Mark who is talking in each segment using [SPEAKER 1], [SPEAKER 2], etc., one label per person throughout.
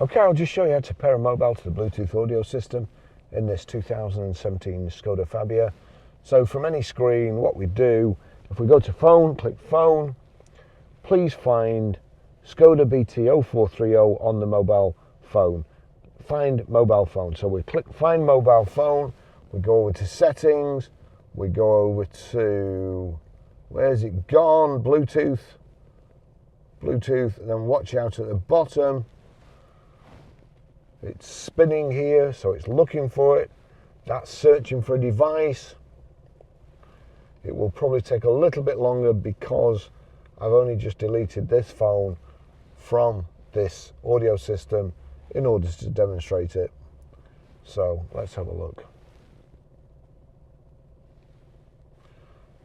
[SPEAKER 1] Okay, I'll just show you how to pair a mobile to the Bluetooth audio system in this 2017 Skoda Fabia. So from any screen, what we do, if we go to phone, click phone, please find Skoda BT0430 on the mobile phone. Find mobile phone. So we click find mobile phone, we go over to settings, we go over to, where's it gone? Bluetooth, and then watch out at the bottom. It's spinning here, so it's looking for it. That's searching for a device. It will probably take a little bit longer because I've only just deleted this phone from this audio system in order to demonstrate it. So let's have a look.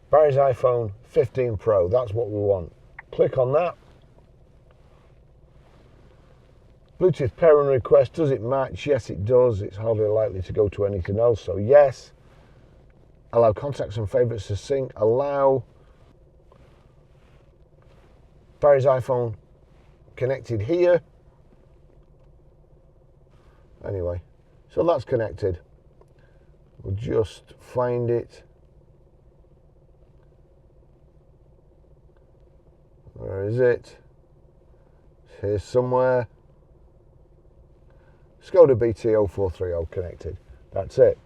[SPEAKER 1] Barry's iPhone 15 Pro, that's what we want. Click on that. Bluetooth pairing request, does it match? Yes, it does. It's hardly likely to go to anything else, so yes. Allow contacts and favorites to sync. Allow. Barry's iPhone connected here. Anyway, so that's connected. We'll just find it. Where is it? It's here somewhere. Skoda BT0430 connected. That's it.